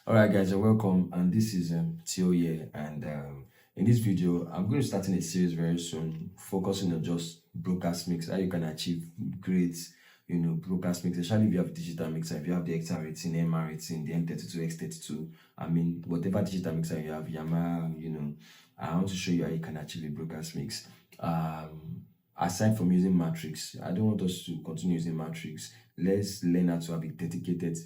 All right, guys, and welcome. And this is Theo here. And in this video, I'm going to start in a series very soon, focusing on just broadcast mix, how you can achieve great, broadcast mix, especially if you have digital mixer, if you have the XR rating, MR rating, the M32, X32. I mean, whatever digital mixer you have, Yamaha, I want to show you how you can achieve a broadcast mix. Aside from using Matrix, I don't want us to continue using Matrix. Let's learn how to have a dedicated,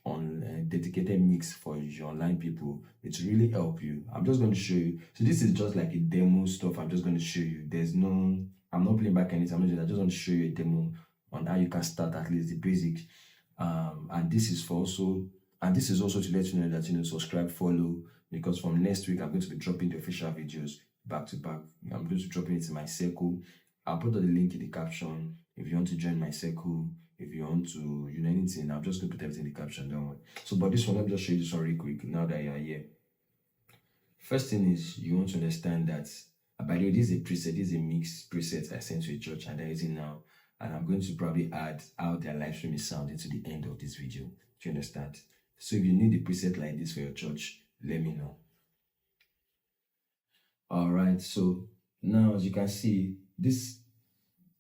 on dedicated mix for your online people. It will really help you. I'm just going to show you. So this is just like a demo stuff. I'm just going to show you. I'm not playing back anything. I just want to show you a demo on how you can start at least the basic. And this is also to let you know that subscribe, follow, because from next week I'm going to be dropping the official videos back to back. I'm going to be dropping it in my circle. I'll put the link in the caption if you want to join my circle. If you want to, anything, I'm just going to put everything in the caption, don't worry. So, but this one, let me just show you this one real quick now that you are here. First thing is, you want to understand that, by the way, this is a preset, this is a mix preset I sent to a church and they're using now. And I'm going to probably add how their live stream is sounding to the end of this video. Do you understand? So if you need a preset like this for your church, let me know. All right, so now as you can see, this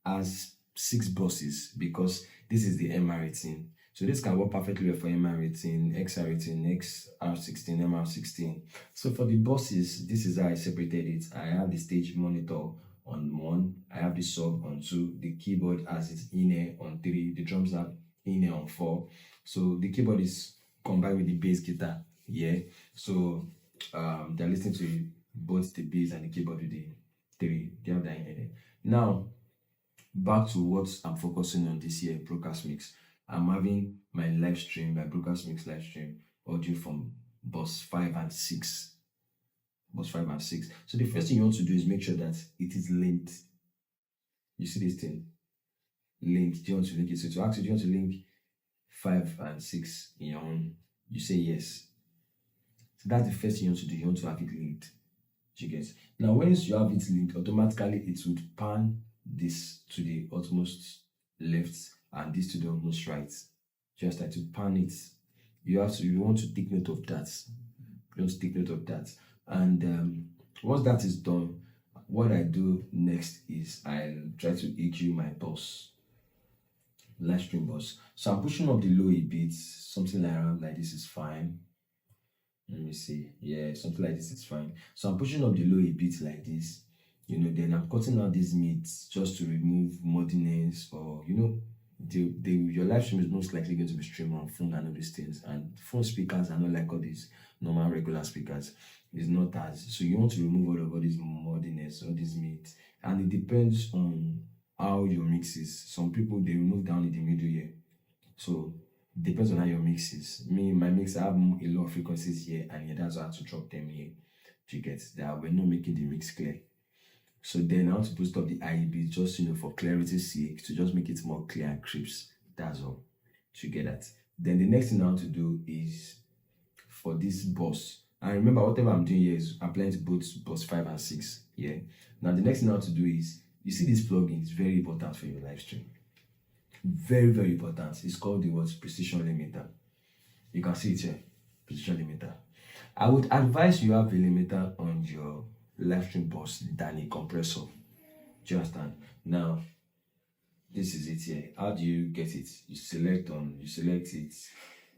has 6 buses because this is the MR rating. So this can work perfectly well for MR rating, XR rating, XR16, MR16. So for the buses, this is how I separated it. I have the stage monitor on 1, I have the sub on 2, the keyboard has its in-ear on 3, the drums have in-ear on 4. So the keyboard is combined with the bass guitar, yeah. So they're listening to both the bass and the keyboard with the 3. They have that in there. Now, back to what I'm focusing on this year, broadcast mix. I'm having my live stream, my broadcast mix live stream, audio from bus 5 and 6. Bus 5 and 6. So the first thing you want to do is make sure that it is linked. You see this thing? Linked. Do you want to link it? So to ask you, do you want to link 5 and 6 in your own? You say yes. So that's the first thing you want to do. You want to have it linked. Do you get? Now, once you have it linked, automatically it would pan this to the utmost left and this to the utmost right. Just like to pan it, you want to take note of that. You want to take note of that. And once that is done, what I do next is I'll try to EQ my bus, live stream bus. So I'm pushing up the low a bit, something around like this is fine. Let me see. Yeah, something like this is fine. So I'm pushing up the low a bit like this. Then I'm cutting out these mids just to remove muddiness, or your live stream is most likely going to be streamed on phone and all these things, and phone speakers are not like all these normal regular speakers. It's not as, so you want to remove all these muddiness, all these mids, and it depends on how your mix is. Some people, they remove down in the middle here, so it depends on how your mix is. My mix, I have a lot of frequencies here and here, that's why I have to drop them here. Do you get that? We're not making the mix clear. So then I want to boost up the IEB just for clarity's sake, to just make it more clear and crisp. That's all. To get that. Then the next thing I want to do is for this bus. And remember, whatever I'm doing here is applying to both bus 5 and 6. Yeah. Now the next thing I want to do is, you see this plugin is very important for your live stream. Very, very important. It's called the precision limiter. You can see it here. Precision limiter. I would advise you have a limiter on your live stream bus than a compressor. Do you understand? Now, this is it here. How do you get it? You select it,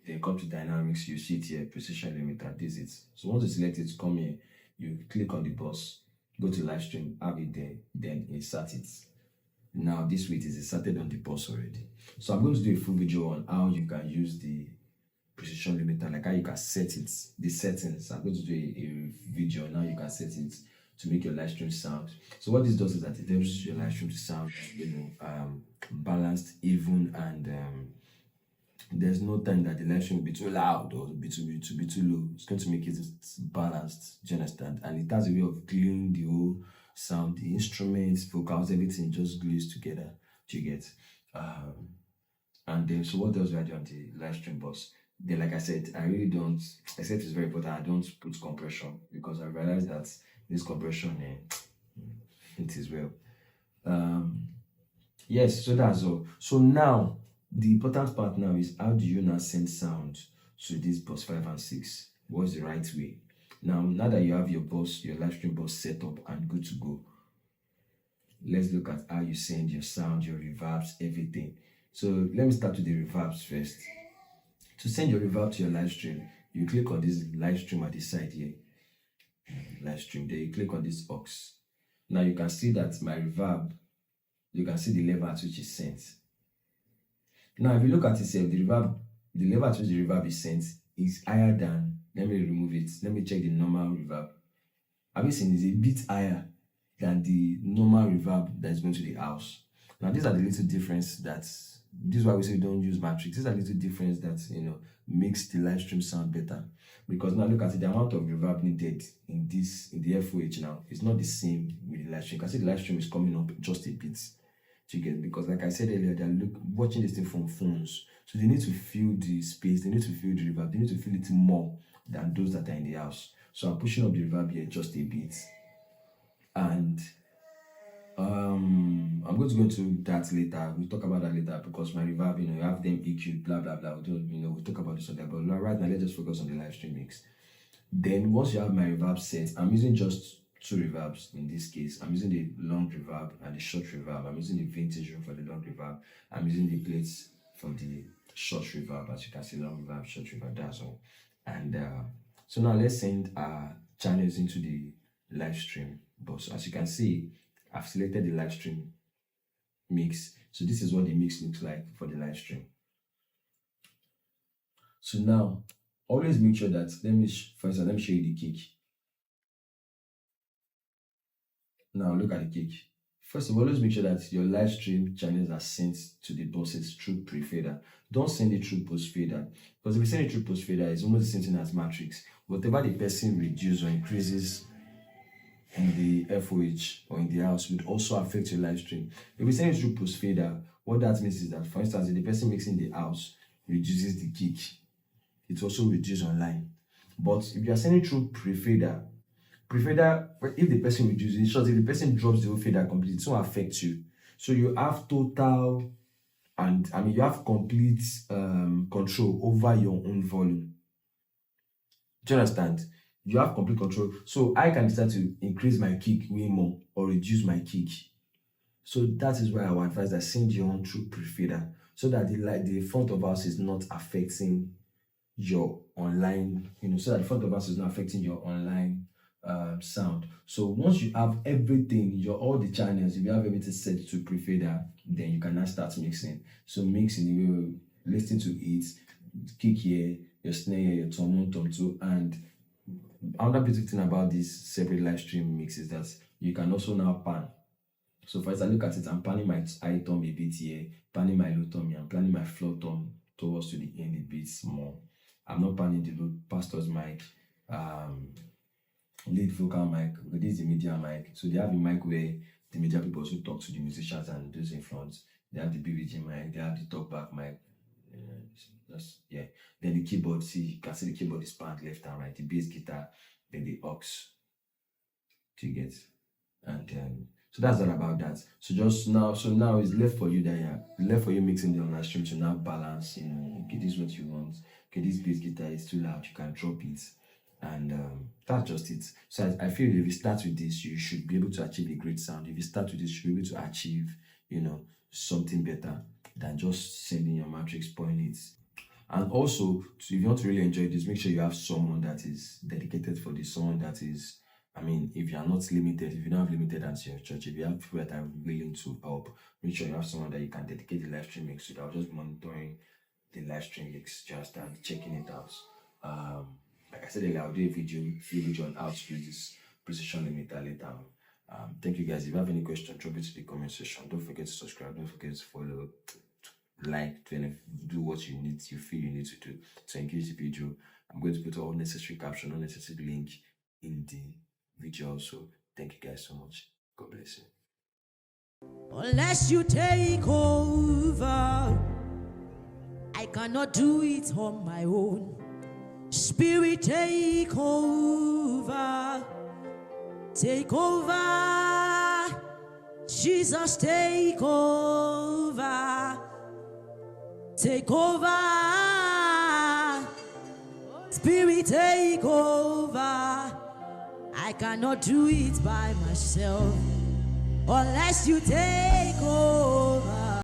then come to dynamics, you see it here, precision limiter, this is it. So once you select it, come here, you click on the bus, go to live stream, have it there, then insert it. Now this way it is inserted on the bus already. So I'm going to do a full video on how you can use the precision limiter, like how you can set it, the settings. I'm going to do a video on how you can set it to make your live stream sound. So what this does is that it helps your live stream to sound, balanced, even, and there's no time that the live stream will be too loud or be too low. It's going to make it balanced. Do you understand? And it has a way of gluing the whole sound, the instruments, vocals, everything just glues together. Do you get? And then, so what else do I do on the live stream bus? Then, like I said, I really don't, except it's very important, I don't put compression, because I realized that this compression, it is well. Yes, so that's all. So now, the important part now is, how do you now send sound to this bus 5 and 6. What's the right way? Now that you have your live stream bus set up and good to go, let's look at how you send your sound, your reverbs, everything. So let me start with the reverbs first. To send your reverb to your live stream, you click on this live stream at the side here. Live stream, there you click on this aux. Now you can see that my reverb, you can see the level at which is sent. Now if you look at itself, the level at which the reverb is sent is higher than, let me remove it, let me check the normal reverb. Have you seen it's a bit higher than the normal reverb that is going to the house. Now these are the little difference this is why we say don't use matrix. These are little difference that makes the live stream sound better. Because now look at it, the amount of reverb needed in the FOH now is not the same with the live stream. You can see the live stream is coming up just a bit. Because like I said earlier, they're watching this thing from phones. So they need to feel the space, they need to feel the reverb, they need to feel it more than those that are in the house. So I'm pushing up the reverb here just a bit. And I'm going to go into that later. We'll talk about that later because my reverb, you have them EQ, blah blah blah. We'll talk about this on that. But right now, let's just focus on the live stream mix. Then once you have my reverb set, I'm using just 2 reverbs in this case. I'm using the long reverb and the short reverb. I'm using the vintage room for the long reverb. I'm using the plates for the short reverb. As you can see, long reverb, short reverb, that's all. And so now let's send our channels into the live stream bus. As you can see, I've selected the live stream mix. So this is what the mix looks like for the live stream. So now, always make sure that, for instance, let me show you the kick. Now look at the kick. First of all, always make sure that your live stream channels are sent to the buses through pre-fader. Don't send it through post-fader. Because if you send it through post-fader, it's almost the same thing as matrix. Whatever the person reduces or increases in the FOH or in the house would also affect your live stream. If we send it through post fader, what that means is that, for instance, if the person mixing the house reduces the kick, it also reduces online. But if you are sending through pre-fader, if the person reduces, if the person drops the whole fader completely, it won't affect you. So you have total, and you have complete control over your own volume. Do you understand? You have complete control. So I can decide to increase my kick way more or reduce my kick. So that is why I would advise that send your own through pre-fader so that the front of house is not affecting your online, so that the front of house is not affecting your online sound. So once you have everything, all the channels, if you have everything set to pre-fader, then you can now start mixing. So mixing, you will listen to it, kick here, your snare here, your tom 1, tom 2, and another beautiful thing about this separate live stream mix is that you can also now pan. So for instance, look at it, I'm panning my high tom a bit here, panning my low tom here, I'm panning my floor tom towards to the end a bit more. I'm not panning the low pastor's mic, lead vocal mic, but this is the media mic. So they have a mic where the media people also talk to the musicians and those in front. They have the BBG mic, they have the talkback mic. Then the keyboard, you can see the keyboard is panned left and right, the bass guitar, then the aux. Do you get? And so that's all about that. So now it's left for you left for you mixing the online stream to now balance, okay, this is what you want. Okay, this bass guitar is too loud, you can drop it. And that's just it. So I feel if you start with this, you should be able to achieve a great sound. If you start with this, you should be able to achieve, something better than just sending your matrix point it. And also, if you want to really enjoy this, make sure you have someone that is dedicated for this, someone that is, if you are not limited, if you don't have limited at your church, if you have people that are willing to help, make sure you have someone that you can dedicate the live stream mix to. I'll just monitoring the live stream mix just and checking it out. Like I said earlier, I'll do a video on how to use this precision limiter later. Thank you guys. If you have any questions, drop it to the comment section. Don't forget to subscribe. Don't forget to follow, like, to do what you feel you need to do to engage the video. I'm going to put all necessary caption, all necessary link in the video also. Thank you guys so much. God bless you. Unless you take over, I cannot do it on my own. Spirit, take over. Take over. Jesus, take over. Take over. Spirit, take over. I cannot do it by myself unless you take over.